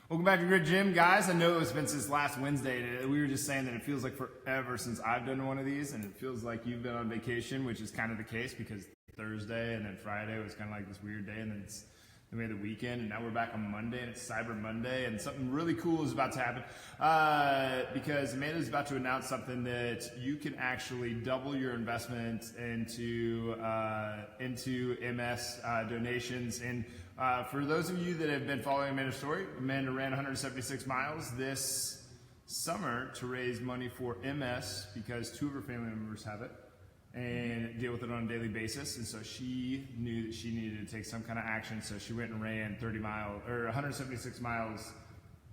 Welcome back to Grid Gym, guys. I know it's been since last Wednesday. We were just saying that it feels like forever since I've done one of these, and it feels like you've been on vacation, which is kind of the case because Thursday and then Friday was kind of like this weird day, and then we had the weekend, and now we're back on Monday, and it's Cyber Monday, and something really cool is about to happen because Amanda's about to announce something that you can actually double your investment into MS donations. And for those of you that have been following Amanda's story, Amanda ran 176 miles this summer to raise money for MS because 2 of her family members have it and deal with it on a daily basis. And so she knew that she needed to take some kind of action. So she went and ran 30 miles or 176 miles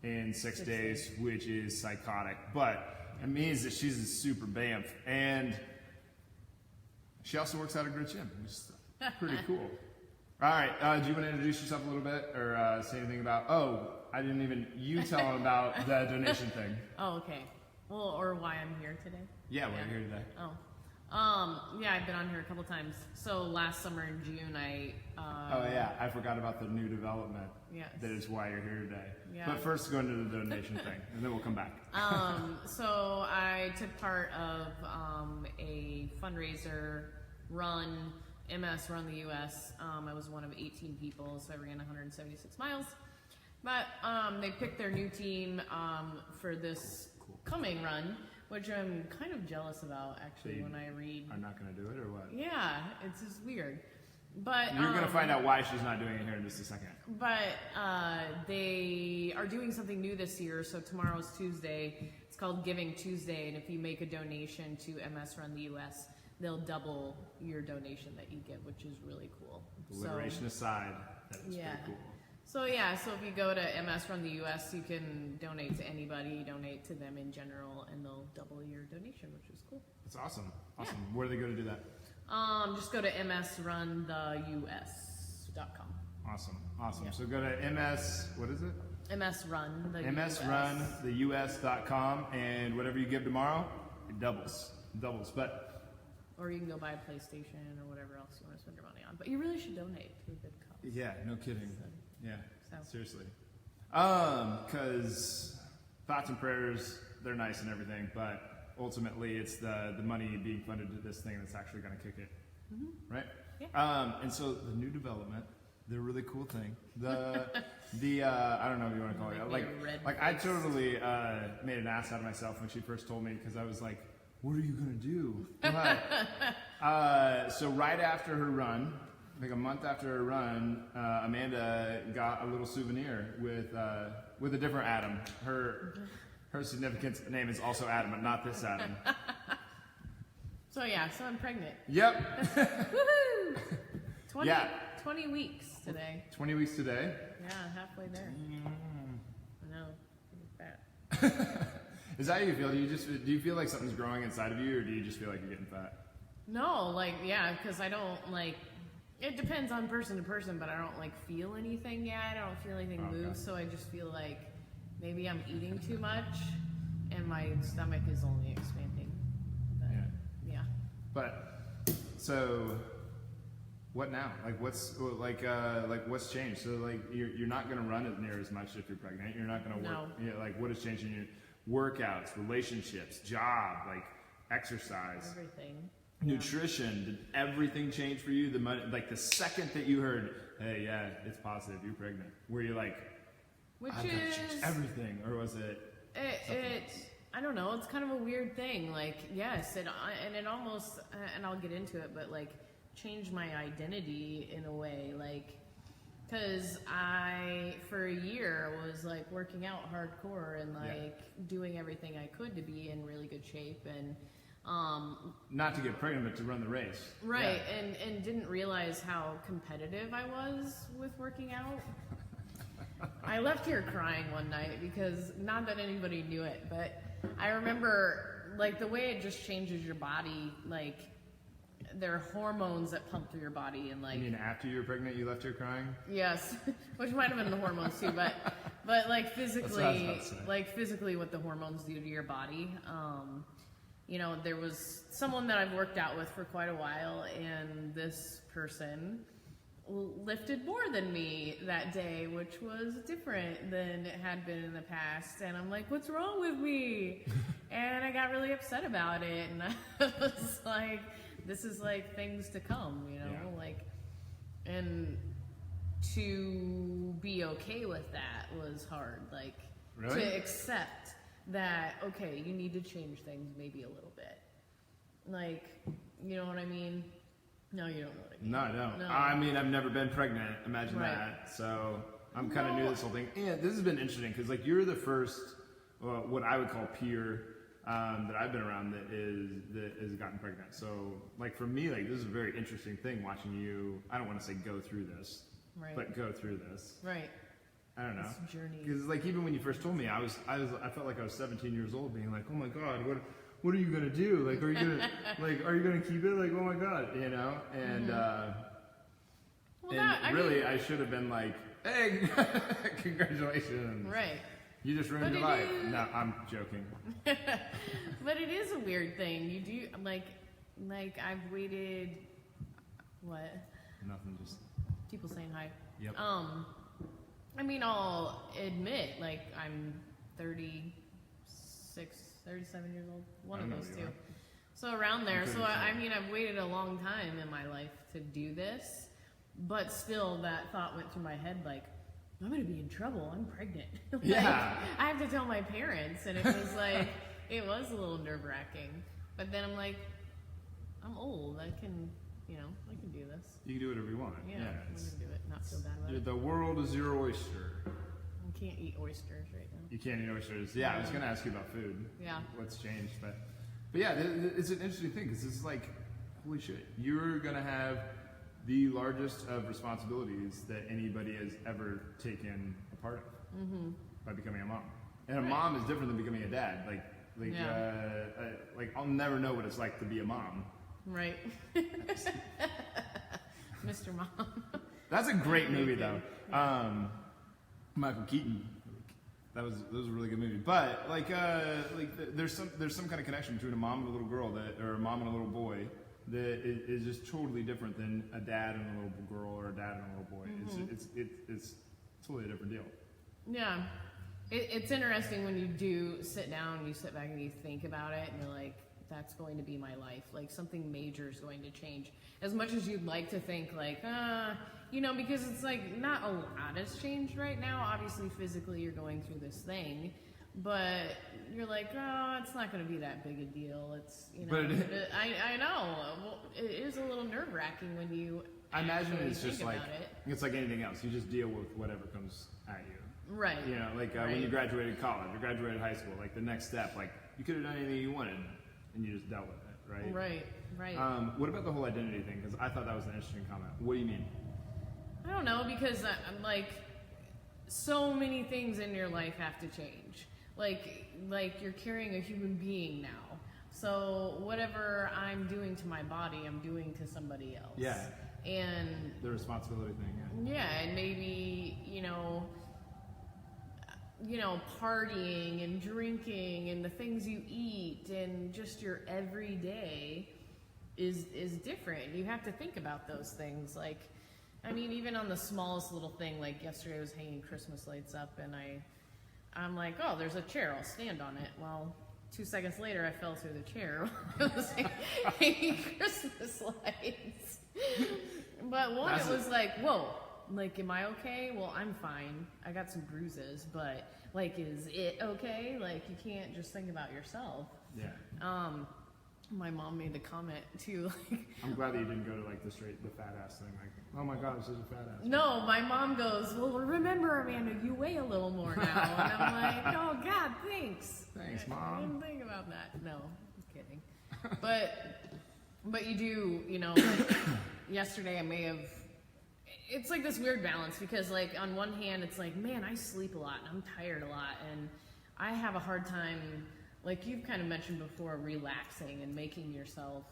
in 6 days, which is psychotic. But it means that she's a super BAMF. And she also works out at Grid Gym, which is pretty cool. All right, do you want to introduce yourself a little bit or say anything about, you tell them about the donation thing. Oh, okay. Well, or why I'm here today. Yeah, why you're here today. Yeah, I've been on here a couple times. So last summer in June, I forgot about the new development. Yes. That is why you're here today. Yeah. But first, go into the donation thing, and then we'll come back. So I took part of a fundraiser run, MS Run the US. I was one of 18 people, so I ran 176 miles. But they picked their new team for this coming run, which I'm kind of jealous about, actually, when I read. I'm not going to do it, or what? Yeah, it's just weird. But you're going to find out why she's not doing it here in just a second. But they are doing something new this year. So tomorrow's Tuesday. It's called Giving Tuesday, and if you make a donation to MS Run the US, they'll double your donation that you get, which is really cool. Alliteration aside, that is pretty cool. So if you go to MS Run the US, you can donate to anybody, donate to them in general, and they'll double your donation, which is cool. That's awesome. Yeah. Where do they go to do that? Just go to msruntheus.com. Awesome. Yeah. So go to MS, what is it? msruntheus.com, and whatever you give tomorrow, it doubles. Or you can go buy a PlayStation or whatever else you want to spend your money on. But you really should donate to a good cause. Yeah, no kidding. Yeah, So. seriously. Because thoughts and prayers, they're nice and everything, but ultimately it's the money being funded to this thing that's actually going to kick it, right? Yeah. And so the new development, the really cool thing, the I don't know what you want to call it, like I totally made an ass out of myself when she first told me, because I was like, what are you going to do? So right after her run, like a month after her run, Amanda got a little souvenir with a different Adam. Her significant name is also Adam, but not this Adam. So I'm pregnant. Yep. Woohoo! 20 weeks today. 20 weeks today. Yeah, halfway there. I know. I'm fat. Is that how you feel? Do you feel like something's growing inside of you, or do you just feel like you're getting fat? No, because I don't it depends on person to person, but I don't feel anything yet. I don't feel anything move, so I just feel like maybe I'm eating too much and my stomach is only expanding. But, yeah. But so what now? What's changed? So you're not going to run as near as much if you're pregnant. You're not going to work. No. What has changed in your workouts, relationships, job, exercise, Everything. Nutrition? Did everything change for you? The money, the second that you heard, hey, yeah, it's positive, you're pregnant. Were you like, Which I've got to change everything, or was it? I don't know. It's kind of a weird thing. Yes, it almost, and I'll get into it, but changed my identity in a way. Because I, for a year, was working out hardcore and doing everything I could to be in really good shape, and not to get pregnant, but to run the race. Right, yeah. and didn't realize how competitive I was with working out. I left here crying one night because, not that anybody knew it, but I remember the way it just changes your body. There are hormones that pump through your body, and You mean after you were pregnant, you left here crying? Yes, which might have been the hormones too, but physically, what the hormones do to your body. There was someone that I've worked out with for quite a while, and this person lifted more than me that day, which was different than it had been in the past. And I'm like, what's wrong with me? And I got really upset about it. And I was like, this is like things to come, you know? Yeah. Like, and to be okay with that was hard. Like, Really? to accept that, okay, you need to change things maybe a little bit. Like, you know what I mean? No, you don't know what I mean. No, I don't. No. I mean, I've never been pregnant. Imagine Right. that. So I'm kind of new No. to this whole thing. And this has been interesting because, like, you're the first, what I would call peer that I've been around that has gotten pregnant. So, like, for me, like, this is a very interesting thing watching you. I don't want to say go through this, Right. but go through this. Right. I don't know. This journey. Because, like, even when you first told me, I felt like I was 17 years old, being like, oh my god, what are you gonna do? Like, are you gonna keep it? Like, oh my god, you know? And Well, I really, mean, I should have been like, hey, congratulations. right. You just ruined But your it life. is- No, I'm joking. But it is a weird thing. You do like I've waited. What? Nothing, just People saying hi. Yep. I mean, I'll admit, like, I'm 36, 37 years old. One I of know those you two. are. So around there. I'm So 37. I mean, I've waited a long time in my life to do this, but still, that thought went through my head, like, I'm gonna be in trouble. I'm pregnant. Like, Yeah. I have to tell my parents, and it was like, it was a little nerve wracking. But then I'm like, I'm old. I can do this. you can do whatever you want. Yeah, I'm it's- gonna do it. Not feel bad about it. the world is your oyster. I can't eat oysters right now. You can't eat oysters. Yeah, I was gonna ask you about food. Yeah. What's changed, but yeah, it's an interesting thing because it's like, holy shit, you're gonna have the largest of responsibilities that anybody has ever taken a part of by becoming a mom. And a Right. mom is different than becoming a dad. Like I'll never know what it's like to be a mom. Right. Mr. Mom. That's a great movie though. Michael Keaton. That was a really good movie. But there's some kind of connection between a mom and a little girl or a mom and a little boy that is just totally different than a dad and a little girl or a dad and a little boy. It's totally a different deal. Yeah. It's interesting when you do sit down and you sit back and you think about it and you're like, that's going to be my life. Like, something major is going to change. As much as you'd like to think, like, because it's like not a lot has changed right now. Obviously, physically, you're going through this thing. But you're like, oh, it's not going to be that big a deal. It's, But I know. Well, it is a little nerve-wracking when you I imagine actually it's just think like about it. it's like anything else. You just deal with whatever comes at you. Right. You know, like when Right. you graduated college or graduated high school, like the next step, like you could have done anything you wanted, and you just dealt with it, right? Right. What about the whole identity thing? Because I thought that was an interesting comment. What do you mean? I don't know, because I'm like, so many things in your life have to change. Like you're carrying a human being now. So whatever I'm doing to my body, I'm doing to somebody else. Yeah. And The responsibility thing. yeah, and maybe, partying and drinking and the things you eat and just your everyday is different. You have to think about those things. Like, I mean, even on the smallest little thing, like yesterday I was hanging Christmas lights up and I'm like, oh, there's a chair, I'll stand on it. Well, 2 seconds later, I fell through the chair while I was hanging Christmas lights. But one, That's it was like, whoa, like, am I okay? Well, I'm fine. I got some bruises, but, like, is it okay? Like, you can't just think about yourself. Yeah. My mom made the comment, too, like, I'm glad that you didn't go to like the fat ass thing. Like, oh my god, this is a fat ass. no, my mom goes, well, remember, Amanda, you weigh a little more now. And I'm like, oh, God, thanks. Thanks, I Mom. didn't think about that. No, I'm kidding. But you do, like, yesterday I may have, it's like this weird balance because, like, on one hand, it's like, man, I sleep a lot and I'm tired a lot and I have a hard time, like you've kind of mentioned before, relaxing and making yourself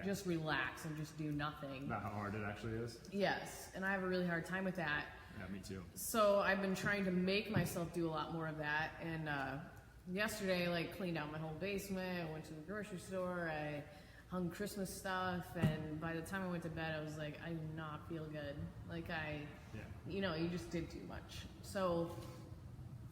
just relax and just do nothing. Not how hard it actually is. Yes, and I have a really hard time with that. Yeah, me too. So I've been trying to make myself do a lot more of that. And yesterday, I, like, cleaned out my whole basement. I went to the grocery store. hung Christmas stuff, and by the time I went to bed, I was like, I do not feel good. Like you just did too much. So,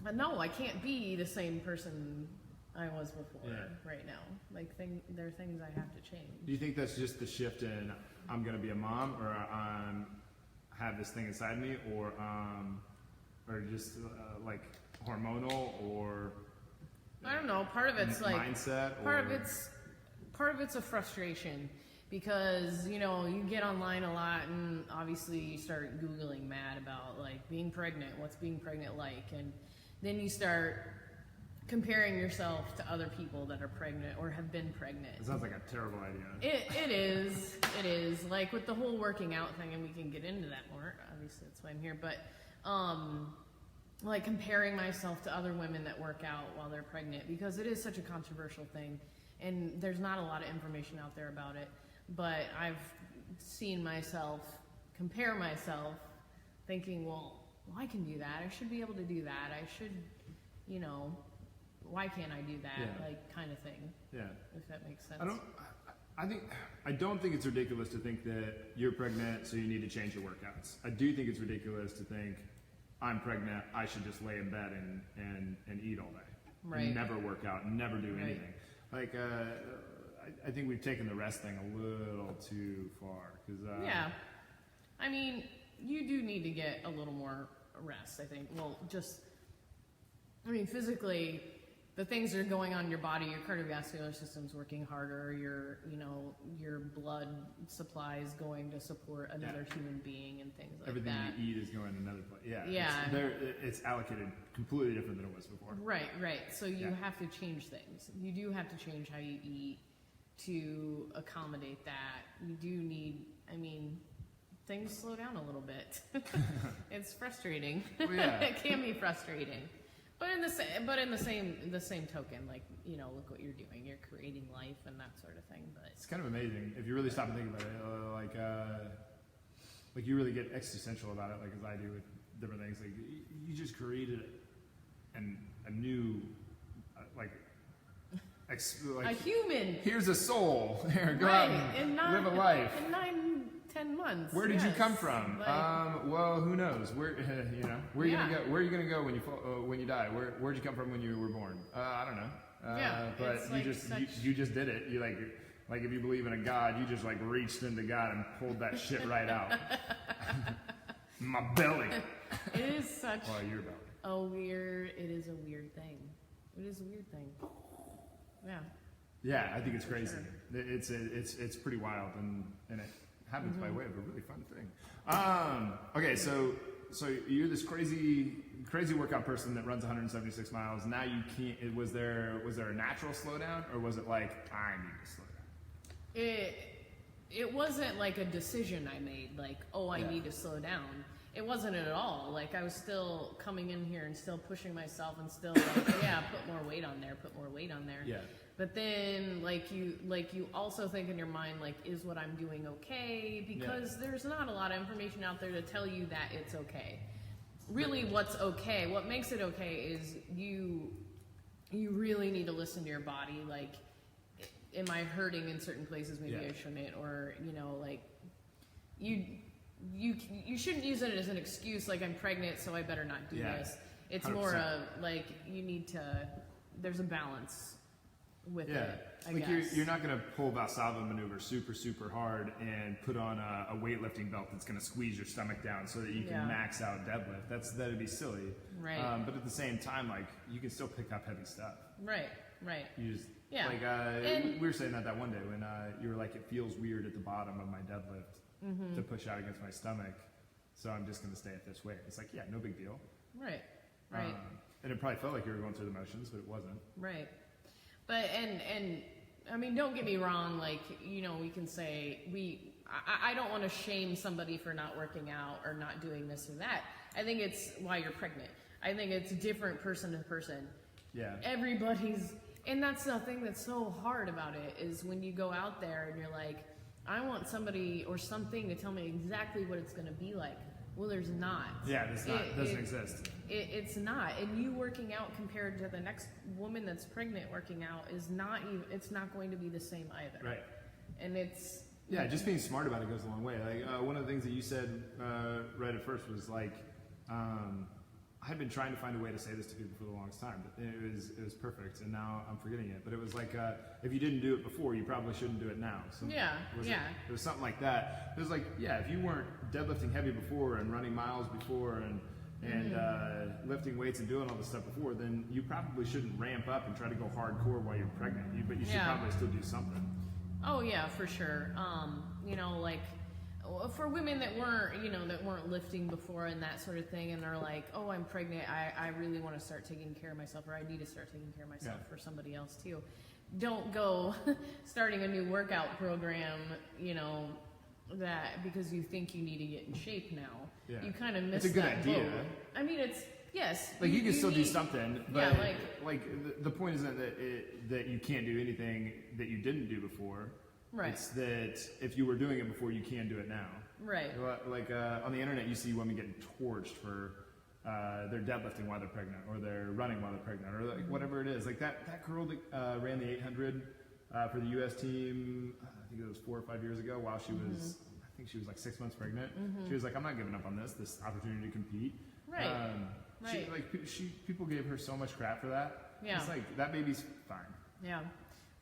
but no, I can't be the same person I was before right now. Like there are things I have to change. Do you think that's just the shift in I'm going to be a mom, or have this thing inside me, or just like hormonal, or I don't know. Part of it's like mindset. Part of it's a frustration because you get online a lot, and obviously you start Googling mad about like being pregnant, what's being pregnant like, and then you start comparing yourself to other people that are pregnant or have been pregnant. It sounds like a terrible idea. It is like with the whole working out thing, and we can get into that more. Obviously, that's why I'm here, but like comparing myself to other women that work out while they're pregnant, because it is such a controversial thing, and there's not a lot of information out there about it. But I've seen myself compare myself, thinking, well, I can do that. I should be able to do that. I should, why can't I do that? Yeah. Like kind of thing. Yeah. If that makes sense. I don't think it's ridiculous to think that you're pregnant, so you need to change your workouts. I do think it's ridiculous to think I'm pregnant, I should just lay in bed and eat all day, Right. and never work out, and never do anything. Like I think we've taken the rest thing a little too far. Yeah. I mean, you do need to get a little more rest, I think. Well, physically, the things that are going on in your body, your cardiovascular system's working harder, your blood supply is going to support another human being and things like everything that. you eat is going to another place. Yeah. It's allocated completely different than it was before. Right. So you have to change things. You do have to change how you eat to accommodate that. You do need, things slow down a little bit. It's frustrating. Well, yeah. It can be frustrating. But in the same token, like, look what you're doing. You're creating life and that sort of thing. But It's kind of amazing if you really stop and think about it. Like you really get existential about it, like as I do with different things. Like you just created a new, a human. Here's a soul. Here, go Right. out and In live a life. In 9-10 months. Where did you yes. come from? Like, Well, who knows? Where where are you Yeah. gonna go? Where are you gonna go when you die? Where'd you come from when you were born? I don't know. Yeah, but it's you like just such- you just did it. You like if you believe in a God, you just like reached into God and pulled that shit right out. My belly. it is such Well, your belly. it is a weird thing. It is a weird thing. Yeah. Yeah, I think it's crazy. Sure. It's pretty wild, and it happens by way of a really fun thing. Okay, so you're this crazy workout person that runs 176 miles. Now you can't. Was there a natural slowdown, or was it like I need to slow down? It wasn't like a decision I made, like, oh, I Yeah. need to slow down. It wasn't at all. Like, I was still coming in here and still pushing myself and still like, yeah, put more weight on there. Yeah. But then, like you also think in your mind, like, is what I'm doing okay? Because there's not a lot of information out there to tell you that it's okay. Really, what's okay, what makes it okay is you really need to listen to your body. Like, am I hurting in certain places? Maybe Yeah. I shouldn't. Or, like, you shouldn't use it as an excuse, like, I'm pregnant, so I better not do Yeah. this. It's 100%. more of, like, you need to, there's a balance with Yeah, it, I like guess. you're not going to pull Valsalva maneuver super hard and put on a weightlifting belt that's going to squeeze your stomach down so that you can Yeah. max out deadlift. That'd be silly. Right. But at the same time, like you can still pick up heavy stuff. Right. You just Yeah. like And- we were saying that one day when you were like, it feels weird at the bottom of my deadlift Mm-hmm. to push out against my stomach, so I'm just going to stay at this weight. It's like, yeah, no big deal. Right. And it probably felt like you were going through the motions, but it wasn't. Right. But, and I mean, don't get me wrong, like, we can say, I don't want to shame somebody for not working out or not doing this or that. I think it's why you're pregnant. I think it's different person to person. Yeah. And that's the thing that's so hard about it, is when you go out there and you're like, I want somebody or something to tell me exactly what it's going to be like. Well, there's not. Yeah, doesn't exist. It's not. And you working out compared to the next woman that's pregnant working out is not even, it's not going to be the same either. Right. and it's Yeah, just being smart about it goes a long way. Like one of the things that you said right at first was like, I had been trying to find a way to say this to people for the longest time, but it was perfect, and now I'm forgetting it. But it was like, if you didn't do it before, you probably shouldn't do it now. It was something like that. It was like, yeah, if you weren't deadlifting heavy before and running miles before and lifting weights and doing all this stuff before, then you probably shouldn't ramp up and try to go hardcore while you're pregnant. But you should probably still do something. Oh yeah, for sure. You know, like for women that weren't lifting before and that sort of thing, and they're like, oh, I'm pregnant, I really want to start taking care of myself, or I need to start taking care of myself for somebody else too. Don't go starting a new workout program, you know, that because you think you need to get in shape now. Yeah. You kind of miss it's a good that idea. boat. I mean, it's yes. Like you can still do something, but yeah, like the point isn't that you can't do anything that you didn't do before. Right. It's that if you were doing it before, you can do it now. Right. Like on the internet, you see women getting torched for their deadlifting while they're pregnant, or they're running while they're pregnant, or like whatever it is. Like that girl that ran the 800 for the U.S. team, I think it was 4 or 5 years ago, while she was, I think she was like 6 months pregnant. She was like, I'm not giving up on this opportunity to compete. Right. Right. People gave her so much crap for that. Yeah. It's like, that baby's fine. Yeah.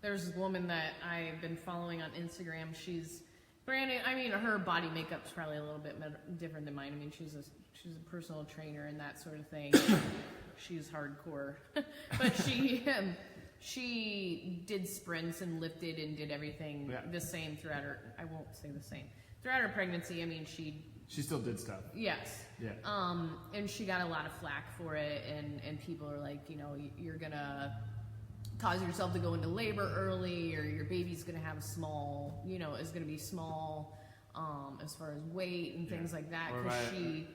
There's this woman that I've been following on Instagram. She's, granted, I mean, her body makeup's probably a little bit different than mine. I mean, she's a personal trainer and that sort of thing. She's hardcore. But she did sprints and lifted and did everything the same throughout her, I won't say the same. Throughout her pregnancy, I mean, she still did stuff. Yes. Yeah. And she got a lot of flack for it, and people are like, you know, you're gonna cause yourself to go into labor early, or your baby's gonna have is gonna be small, as far as weight and things like that.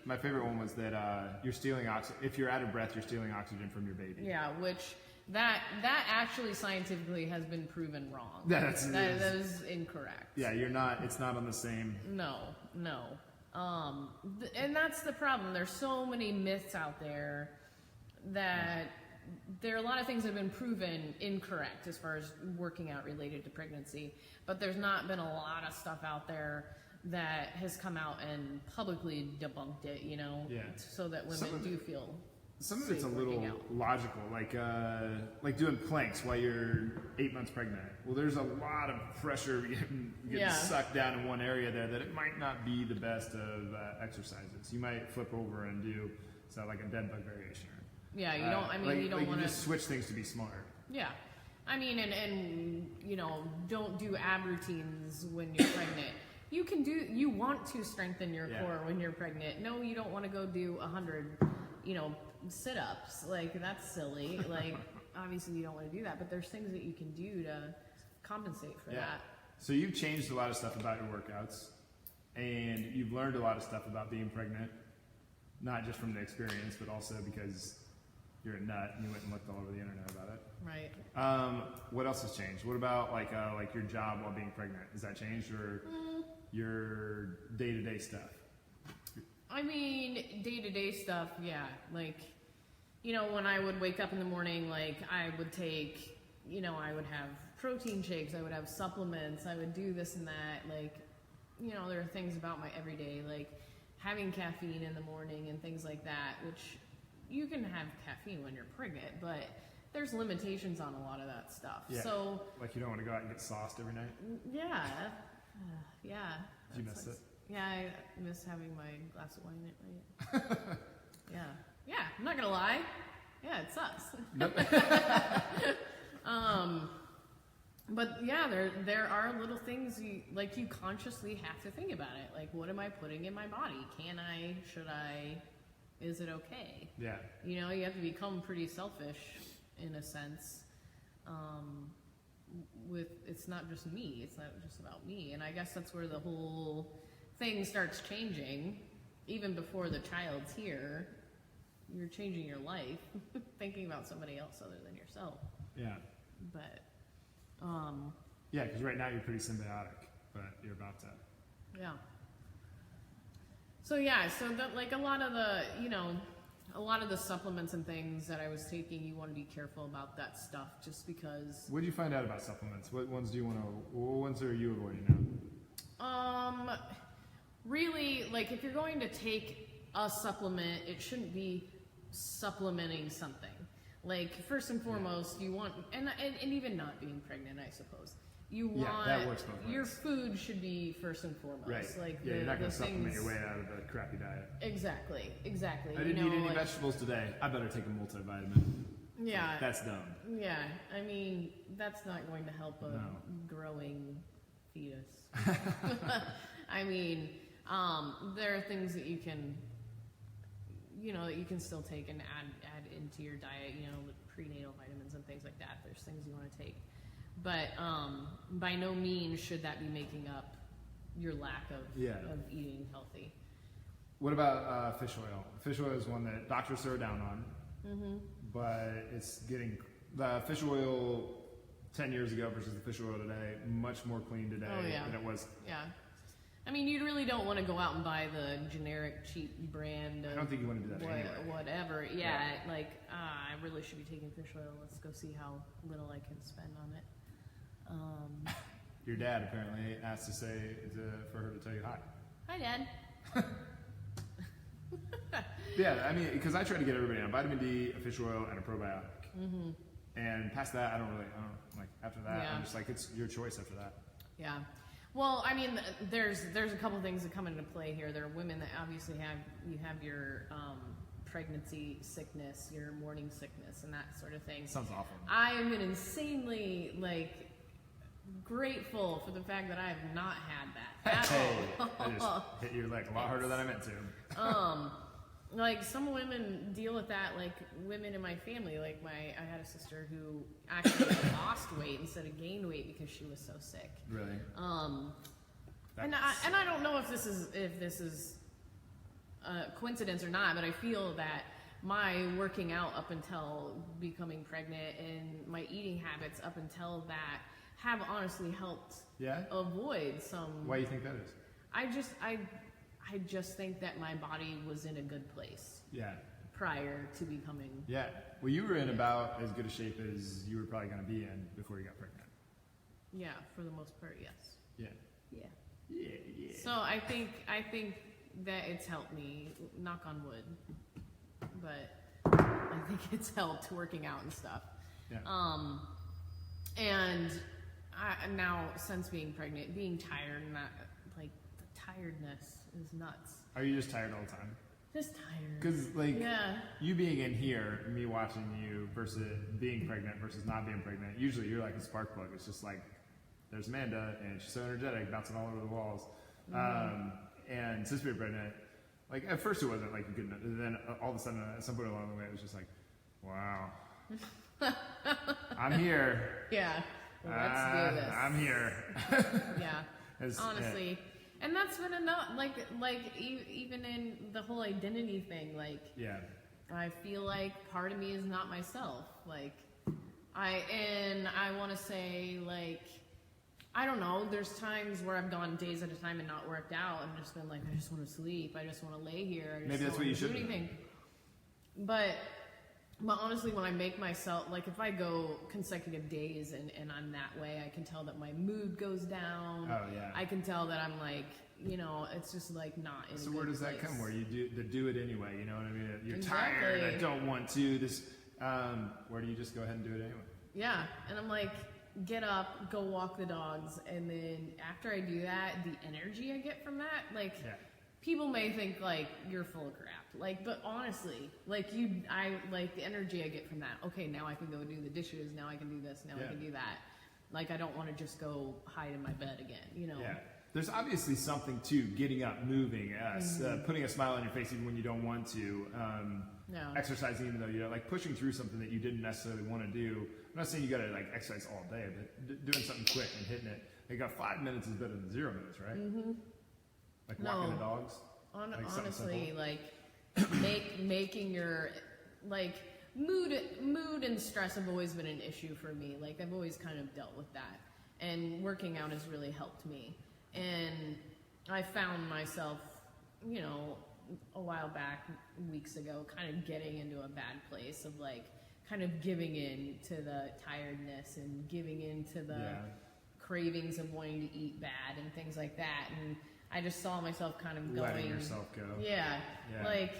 My favorite one was that you're stealing oxygen. If you're out of breath, you're stealing oxygen from your baby. Yeah, which that actually scientifically has been proven wrong. That is incorrect. Yeah, you're not. It's not on the same. No. And that's the problem. There's so many myths out there that there are a lot of things that have been proven incorrect as far as working out related to pregnancy, but there's not been a lot of stuff out there that has come out and publicly debunked it, you know, so that women do feel some of it's a little logical, like doing planks while you're 8 months pregnant. Well, there's a lot of pressure getting sucked down in one area there that it might not be the best of exercises. You might flip over and do like a dead bug variation. Yeah, you don't. I mean, you don't want to just switch things to be smart. Yeah, I mean, and you know, don't do ab routines when you're pregnant. You can do. You want to strengthen your core when you're pregnant. No, you don't want to go do 100, sit-ups. Like that's silly. Like obviously you don't want to do that, but there's things that you can do to compensate for that. So you've changed a lot of stuff about your workouts, and you've learned a lot of stuff about being pregnant, not just from the experience, but also because you're a nut and you went and looked all over the internet about it. Right. What else has changed? What about like your job while being pregnant? Has that changed, or your day-to-day stuff? I mean, day-to-day stuff, yeah. Like, when I would wake up in the morning, like I would take, I would have protein shakes, I would have supplements, I would do this and that. Like, there are things about my everyday, like having caffeine in the morning and things like that, which you can have caffeine when you're pregnant, but there's limitations on a lot of that stuff. Yeah. So, like you don't want to go out and get sauced every night? Yeah. Yeah. Did you miss it? Yeah, I miss having my glass of wine at night. Yeah. Yeah, I'm not gonna lie. Yeah, it sucks. But yeah, there are little things you consciously have to think about it. Like, what am I putting in my body? Can I? Should I? Is it okay? Yeah. You have to become pretty selfish in a sense. It's not just me. It's not just about me. And I guess that's where the whole thing starts changing. Even before the child's here, you're changing your life, thinking about somebody else other than yourself. Yeah. But, yeah, because right now you're pretty symbiotic, but you're about to. Yeah. So yeah, so that, like a lot of the, a lot of the supplements and things that I was taking, you want to be careful about that stuff, just because. What did you find out about supplements? What ones do you want to? What ones are you avoiding now? Really, like if you're going to take a supplement, it shouldn't be supplementing something. Like first and foremost, you want, and even not being pregnant, I suppose. You want that works both ways. your food should be first and foremost. Right. Like You're not going to supplement things- your way out of a crappy diet. Exactly. I didn't You know, eat any like- vegetables today. I better take a multivitamin. Yeah. That's dumb. Yeah, I mean, that's not going to help a No. growing fetus. I mean, there are things that you can, that you can still take and add into your diet, with prenatal vitamins and things like that. There's things you want to take. But by no means should that be making up your lack of eating healthy. What about fish oil? Fish oil is one that doctors throw down on, but it's getting the fish oil 10 years ago versus the fish oil today much more clean today than it was. Yeah. I mean, you really don't want to go out and buy the generic cheap brand. I don't think you want to do that anyway. Whatever. Yeah, I really should be taking fish oil. Let's go see how little I can spend on it. Your dad apparently asked for her to tell you hi. Hi, Dad. Yeah, I mean, because I try to get everybody on vitamin D, a fish oil, and a probiotic. And past that, I don't after that, Yeah. I'm just like, it's your choice after that. Yeah. Well, I mean, there's a couple things that come into play here. There are women that obviously have your pregnancy sickness, your morning sickness, and that sort of thing. Sounds awful. I am insanely grateful for the fact that I have not had that at all. I just hit your leg a lot harder than I meant to. Some women deal with that, women in my family. I had a sister who actually lost weight instead of gained weight because she was so sick. Really? And I don't know if this is a coincidence or not, but I feel that my working out up until becoming pregnant and my eating habits up until that have honestly helped avoid some. Why do you think that is? I just think that my body was in a good place. Yeah. Prior to becoming. Yeah. Well, you were in about as good a shape as you were probably going to be in before you got pregnant. Yeah, for the most part, yes. Yeah. Yeah. Yeah. So I think that it's helped me, knock on wood, but I think it's helped working out and stuff. Yeah. And now since being pregnant, being tired, the tiredness is nuts. Are you just tired all the time? Just tired. Because yeah. You being in here, me watching you versus being pregnant versus not being pregnant, usually you're like a spark plug. It's just like, there's Amanda and she's so energetic, bouncing all over the walls. And since we were pregnant, at first it wasn't you couldn't, and then all of a sudden at some point along the way it was just like, wow, I'm here. Yeah. Well, let's do this. I'm here. Yeah. Honestly. Yeah. And that's been enough, even in the whole identity thing, yeah. I feel like part of me is not myself. I want to say, I don't know, there's times where I've gone days at a time and not worked out and just been I just want to sleep. I just want to lay here. Maybe that's what you should do. Anything. But honestly, when I make myself, if I go consecutive days and I'm that way, I can tell that my mood goes down. Oh, yeah. I can tell that I'm it's just not in a So good where does place. that come? Where you do it anyway? You know what I mean? You're Exactly. tired. I don't want to. Where do you just go ahead and do it anyway? Yeah, and I'm get up, go walk the dogs, and then after I do that, the energy I get from that, people may think you're full of crap, but honestly, the energy I get from that. Okay, now I can go do the dishes. Now I can do this. Now I can do that. I don't want to just go hide in my bed again. Yeah. There's obviously something to getting up, moving, putting a smile on your face even when you don't want to, exercising even though you're pushing through something that you didn't necessarily want to do. I'm not saying you got to exercise all day, but doing something quick and hitting it. 5 minutes is better than 0 minutes, right? Mm-hmm. Walking the dogs. Honestly, making your mood and stress have always been an issue for me. I've always kind of dealt with that, and working out has really helped me. And I found myself, a while back, weeks ago, kind of getting into a bad place of like kind of giving in to the tiredness and giving in to the cravings of wanting to eat bad and things like that. And I just saw myself kind of going, letting yourself go. Yeah. Like,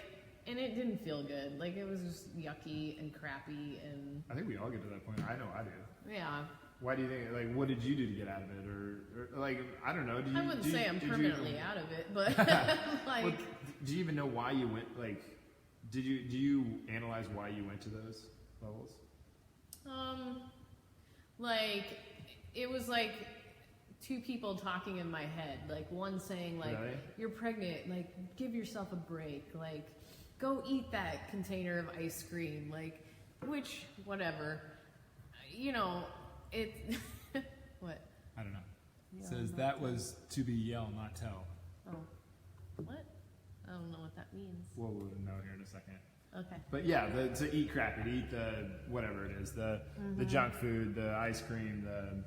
and it didn't feel good. Like, it was just yucky and crappy. And I think we all get to that point. I know I do. yeah. Why do you think? Like, what did you do to get out of it, or like, I don't know. I wouldn't say I'm permanently out of it, but like, well, do you even know why you went? Like, do you analyze why you went to those levels? Like, it was like two people talking in my head. Like, one saying like, Really? "You're pregnant. Like, give yourself a break. Like, go eat that container of ice cream." Like, which whatever, you know. It what? I don't know. It Yell, says not that tell. was to be yell, not tell. Oh, what? I don't know what that means. We'll know here in a second. Okay. But yeah, to eat crappy, to eat the whatever it is, the junk food, the ice cream, the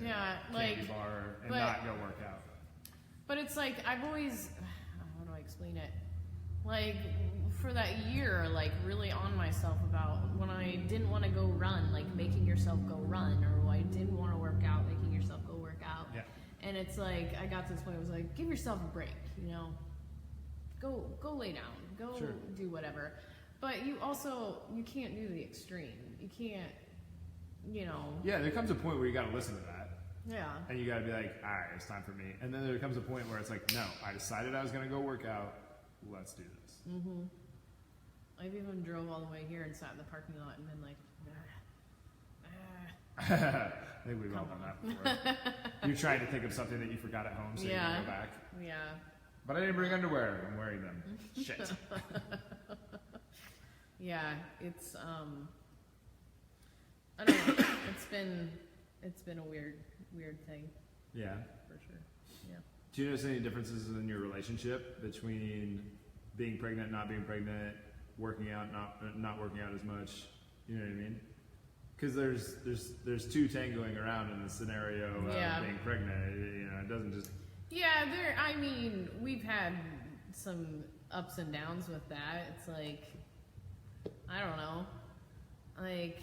Yeah, candy like, bar, and but- not go work out. But it's like, I've always, how do I explain it? Like, for that year, like, really on myself about when I didn't want to go run, like, making yourself go run, or when I didn't want to work out, making yourself go work out. Yeah. And it's like, I got to this point, I was like, give yourself a break, you know? Go lay down. Go Sure. do whatever. But you also, you can't do the extreme. You can't, you know. Yeah, there comes a point where you got to listen to that. Yeah. And you got to be like, all right, it's time for me. And then there comes a point where it's like, no, I decided I was going to go work out. Let's do this. Mm-hmm. I've even drove all the way here and sat in the parking lot and been like, I think we've all done that before. You're trying to think of something that you forgot at home so you Yeah. can go back. yeah. But I didn't bring underwear. I'm wearing them. Shit. Yeah, it's I don't know. It's been a weird thing Yeah. for sure. Yeah. Do you notice any differences in your relationship between being pregnant, not being pregnant, working out, not working out as much? You know what I mean? Because there's two tangoing around in the scenario of Yeah. being pregnant. You know, it doesn't just. Yeah, I mean, we've had some ups and downs with that. It's like, I don't know. Like,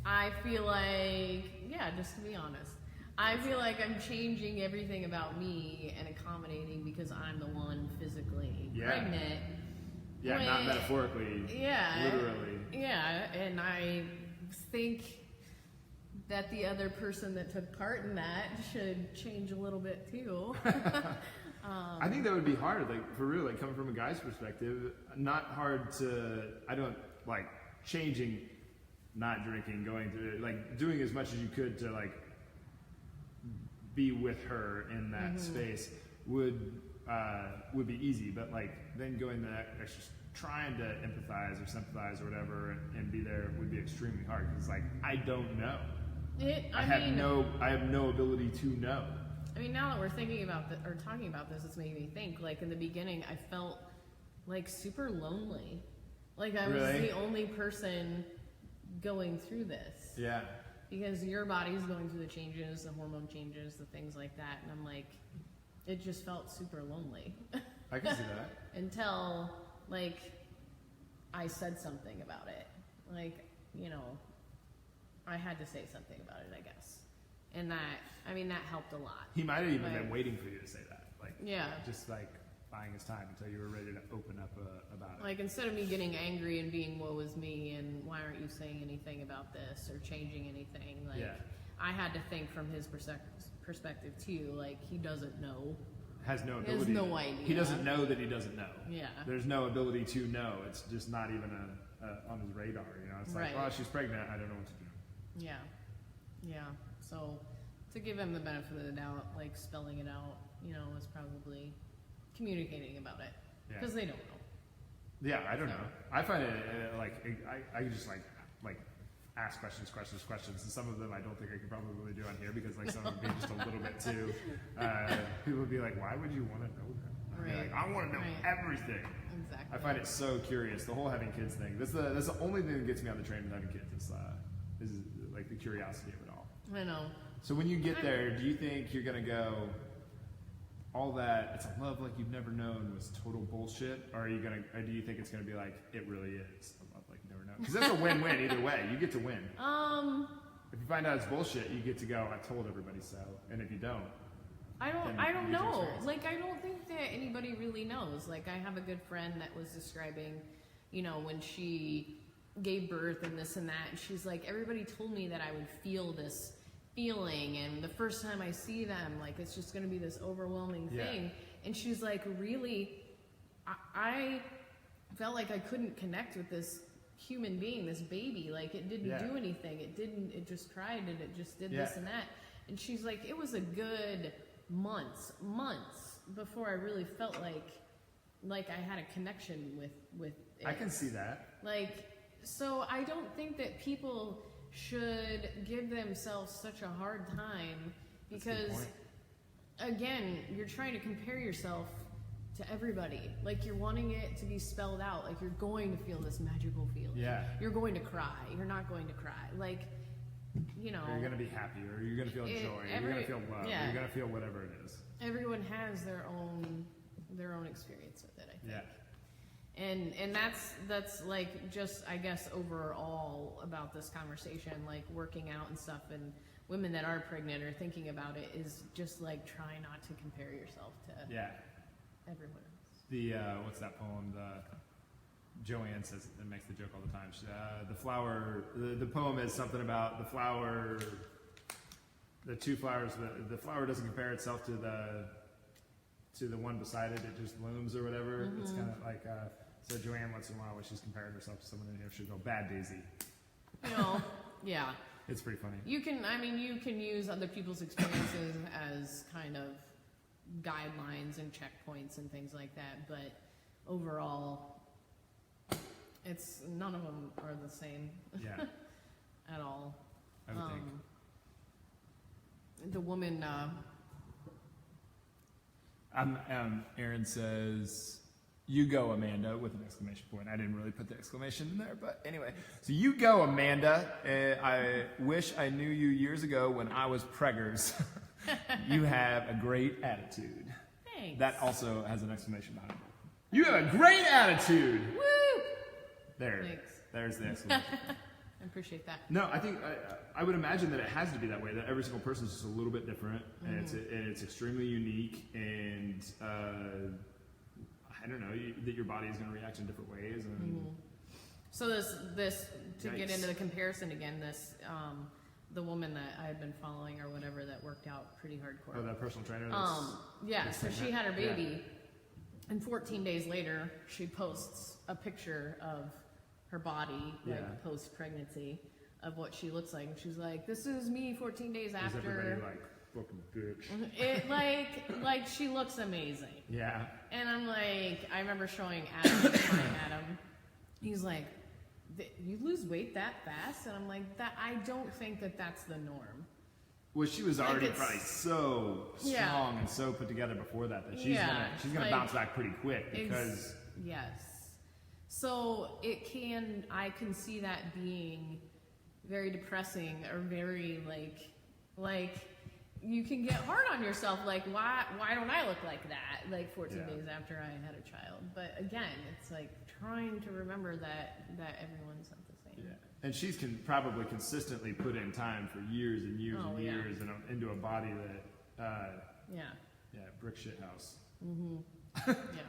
I feel like, yeah, just to be honest, I feel like I'm changing everything about me and accommodating because I'm the one physically Yeah. pregnant. Yeah, not When- metaphorically. Yeah. Literally. Yeah, and I think that the other person that took part in that should change a little bit too. I think that would be hard, like for real, like coming from a guy's perspective, not hard to, I don't, like changing, not drinking, going through, like doing as much as you could to like be with her in that space would be easy, but like then going the extra, trying to empathize or sympathize or whatever and be there would be extremely hard because like, I don't know. I have no ability to know. I mean, now that we're thinking about or talking about this, it's making me think. Like in the beginning, I felt like super lonely. Like I was Really? the only person going through this Yeah. because your body's going through the changes, the hormone changes, the things like that, and I'm like, it just felt super lonely I can see that. until like I said something about it. Like, you know, I had to say something about it, I guess. And that, I mean, that helped a lot. He might have even Like- been waiting for you to say that. Like, Yeah. just like buying his time until you were ready to open up about it. Like, instead of me getting angry and being, woe is me, and why aren't you saying anything about this or changing anything? Like, Yeah. I had to think from his perspective, too. Like, he doesn't know. Has no He has ability. no idea. He doesn't know that he doesn't know. Yeah. There's no ability to know. It's just not even on his radar. You know, it's like, Right. well, she's pregnant. I don't know what to do. Yeah. Yeah. So, to give him the benefit of the doubt, like, spelling it out, you know, is probably communicating about it. Yeah. Because they don't know. Yeah, I don't know. I find it I just like ask questions, and some of them I don't think I could probably do on here because like some of them be just a little bit too. People would be like, "Why would you want to know that?" I'd be Right. like, I want to know Right. everything. Exactly. I find it so curious. The whole having kids thing. That's the only thing that gets me on the train with having kids is like the curiosity of it all. I know. So when you get there, do you think you're gonna go all that "it's a love like you've never known" was total bullshit, or do you think it's gonna be like it really is a love like you've never known? Because that's a win-win either way. You get to win. If you find out it's bullshit, you get to go, "I told everybody so," and if you don't, I don't Then I you don't get to know. experience it. Like, I don't think that anybody really knows. Like, I have a good friend that was describing, you know, when she gave birth and this and that, and she's like, everybody told me that I would feel this feeling, and the first time I see them, like, it's just going to be this overwhelming Yeah. thing. And she's like, really, I felt like I couldn't connect with this human being, this baby. Like, it didn't Yeah. do anything. It just cried, and it just did Yeah. this and that. And she's like, it was a good months before I really felt like I had a connection with it. I can see that. Like, so I don't think that people should give themselves such a hard time, That's a good because point. again, you're trying to compare yourself to everybody. Like, you're wanting it to be spelled out. Like, you're going to feel this magical feeling. Yeah. You're going to cry. You're not going to cry. Like, you know. Or you're gonna be happy, or you're gonna feel joy, or you're gonna feel love, or yeah. you're gonna feel whatever it is. Everyone has their own experience with it, I think. Yeah. And that's like, just, I guess, overall about this conversation, like working out and stuff, and women that are pregnant or thinking about it, is just like, try not to compare yourself to Yeah. everyone else. The what's that poem? Joanne says and makes the joke all the time. The flower. The poem is something about the flower. The two flowers. The flower doesn't compare itself to the one beside it. It just blooms or whatever. It's kind of like. So Joanne, once in a while, when she's comparing herself to someone in here, she'll go, "Bad Daisy." You know, yeah. It's pretty funny. You can use other people's experiences as kind of guidelines and checkpoints and things like that, but overall, none of them are the same Yeah, at all. I would think. The woman, Aaron says, "You go, Amanda," with an exclamation point. I didn't really put the exclamation in there, but anyway. So you go, Amanda. I wish I knew you years ago when I was preggers. You have a great attitude. thanks. That also has an exclamation behind it. You have a great attitude. Woo! There. Thanks. There's the exclamation. I appreciate that. No, I think I would imagine that it has to be that way. That every single person is just a little bit different, and it's extremely unique, and I don't know that your body is going to react in different ways. And So this to get Yikes. into the comparison again, this the woman that I had been following or whatever that worked out pretty hardcore. oh, that personal trainer. That's, Yeah, so that's she had her yeah. baby, and 14 days later, she posts a picture of her body, Yeah. like post-pregnancy, of what she looks like. And she's like, "This is me 14 days Is after." everybody like fucking bitch? It like she looks amazing. Yeah. And I'm like, I remember showing Adam, my Adam. He's like, "You lose weight that fast?" And I'm like, "That I don't think that that's the norm." Well, she was Like, already it's- probably so Yeah. strong and so put together before that she's Yeah, gonna like, bounce back pretty quick because yes. So I can see that being very depressing, or very like you can get hard on yourself. Like, why don't I look like that? Like 14 Yeah. days after I had a child. But again, it's like trying to remember that everyone's not the same. yeah. And she's probably consistently put in time for years and years Oh, and yeah. years into a body that Yeah. brick shit house. Yeah.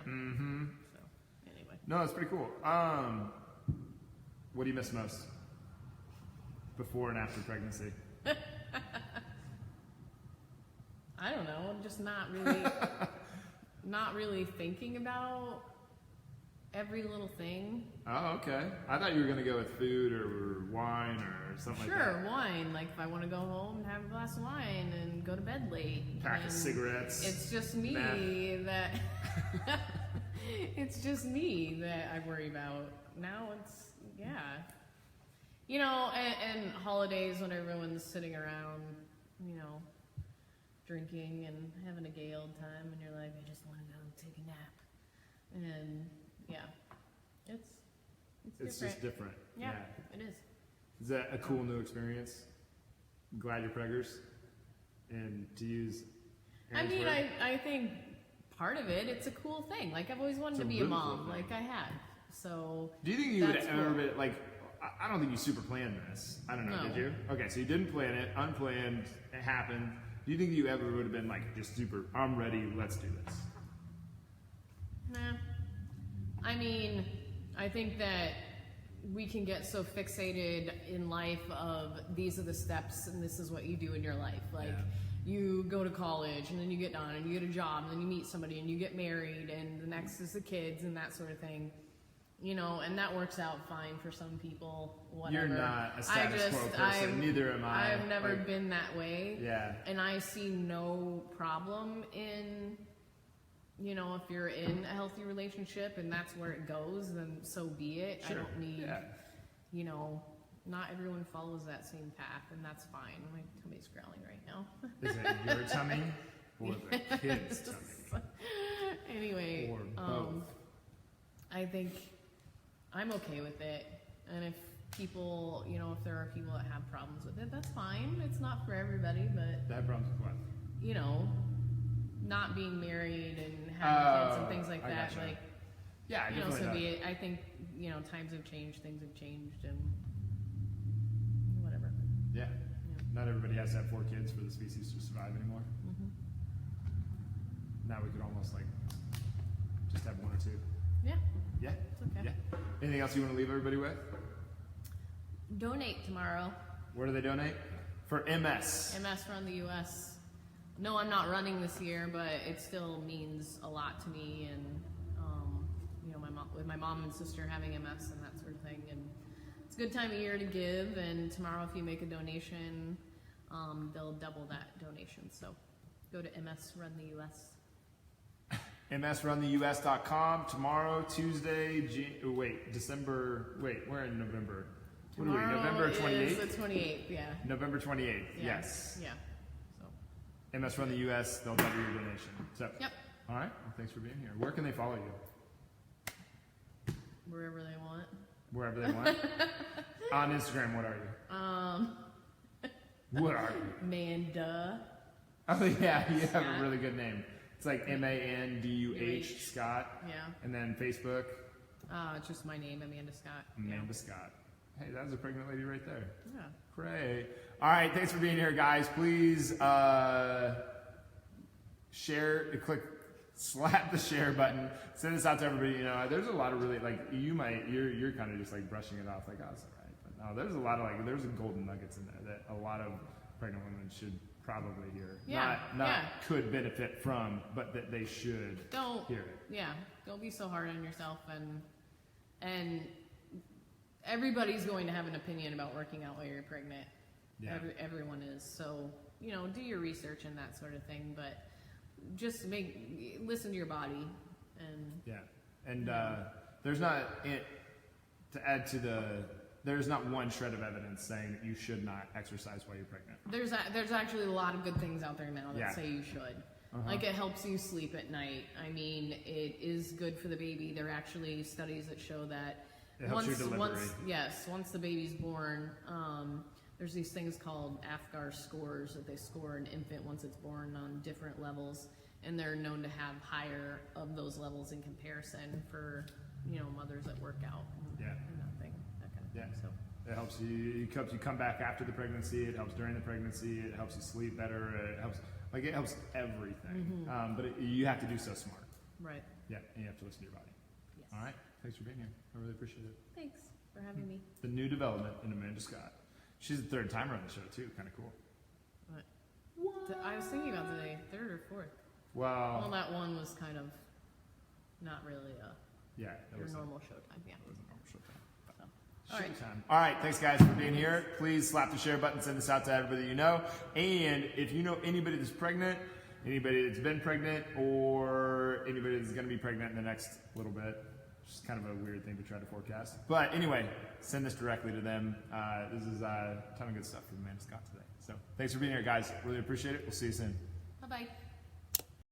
Mm-hmm. So anyway. No, that's pretty cool. What do you miss most before and after pregnancy? I don't know. I'm just not really thinking about every little thing. Oh, okay. I thought you were gonna go with food or wine or something like that. Sure, wine. Like, if I want to go home and have a glass of wine and go to bed late. Pack of and cigarettes. It's just me meth. that. It's just me that I worry about. Now it's, yeah. You know, and holidays when everyone's sitting around, you know, drinking and having a gay old time, and you're like, I just want to go take a nap. And yeah, it's It's different. just different. Yeah, it is. Is that a cool new experience? I'm glad you're preggers. And to use I Aaron's mean, word, I think part of it. It's a cool thing. Like I've always wanted It's to a be a really cool mom. thing. Like I have. So Do you think you would that's ever cool. be like? I don't think you super planned this. I don't know. No. Did you? Okay, so you didn't plan it. Unplanned. It happened. Do you think you ever would have been like just super? I'm ready. Let's do this. Nah. I mean, I think that we can get so fixated in life of these are the steps and this is what you do in your life. Like Yeah. you go to college and then you get done and you get a job and then you meet somebody and you get married and the next is the kids and that sort of thing. You know, and that works out fine for some people. Whatever. You're not a status quo person. I've- Neither am I. I've never Like, been that way. Yeah. And I see no problem in, you know, if you're in a healthy relationship and that's where it goes, then so be it. Sure. I don't need, Yeah. you know, not everyone follows that same path, and that's fine. My tummy's growling right now. Is it your tummy or the kid's tummy? Anyway, Or both? I think I'm okay with it. And if people, you know, if there are people that have problems with it, that's fine. It's not for everybody, but That problem's with what? you know, not being married and having kids and things like I that. gotcha. Like, Yeah, I you know, definitely so know. be it. I think, you know, times have changed, things have changed, and whatever. Yeah. Yeah. Not everybody has to have 4 kids for the species to survive anymore. Mm-hmm. Now we could almost like just have 1 or 2. Yeah, Yeah. it's okay. Yeah. Anything else you want to leave everybody with? Donate tomorrow. Where do they donate? For MS. MS Run the US. No, I'm not running this year, but it still means a lot to me, and you know, with my mom and sister having MS and that sort of thing, and it's a good time of year to give. And tomorrow, if you make a donation, they'll double that donation. So go to MS Run the US. MSRuntheUS.com. Tomorrow, Tuesday, December, we're in November. What are we, November Tomorrow 28th? is the 28th, yeah. November 28th, Yeah. yes. Yeah. So, MS Run the US, they'll double your donation. So, yep. all right, well, thanks for being here. Where can they follow you? Wherever they want. Wherever they want. On Instagram, what are you? What are you? Manda. Oh, yeah, you have Scott. a really good name. It's like MANDUH, Scott. Yeah. And then Facebook, It's just my name, Amanda Scott. Amanda Scott. Hey, that was a pregnant lady right there. Yeah. Great. All right, thanks for being here, guys. Please slap the share button. Send this out to everybody. You know, there's a lot of really like you're kind of just like brushing it off, like oh, it's all right. But no, there's a lot of like there's golden nuggets in there that a lot of pregnant women should probably hear. Yeah, Not yeah. could benefit from, but that they should Don't. hear it. Yeah. Don't be so hard on yourself, and everybody's going to have an opinion about working out while you're pregnant. Yeah. Everyone is. So, you know, do your research and that sort of thing, but just listen to your body. And Yeah, and there's not there's not one shred of evidence saying that you should not exercise while you're pregnant. there's actually a lot of good things out there now that Yeah. say you should. Uh-huh. Like it helps you sleep at night. I mean, it is good for the baby. There are actually studies that show that It helps your delivery. once the baby's born, there's these things called AFGAR scores that they score an infant once it's born on different levels, and they're known to have higher of those levels in comparison for, you know, mothers that work out and, Yeah. and that kind of Yeah. thing. So It helps you come back after the pregnancy. It helps during the pregnancy. It helps you sleep better. It helps everything. But you have to do so smart. right. Yeah, and you have to listen to your body. Yes. All right, thanks for being here. I really appreciate it. Thanks for having me. The new development in Amanda Scott. She's the 3rd timer on the show too. Kind of cool. But I was thinking about today, 3rd or 4th. Well, Well, that one was kind of not really yeah, that your was normal showtime. Yeah. That was a normal showtime. So, all right. Showtime. All right, thanks guys for being here. Please slap the share button, send this out to everybody you know. And if you know anybody that's pregnant, anybody that's been pregnant, or anybody that's going to be pregnant in the next little bit, which is kind of a weird thing to try to forecast. But anyway, send this directly to them. This is a ton of good stuff from Amanda Scott today. So thanks for being here, guys. Really appreciate it. We'll see you soon. Bye bye.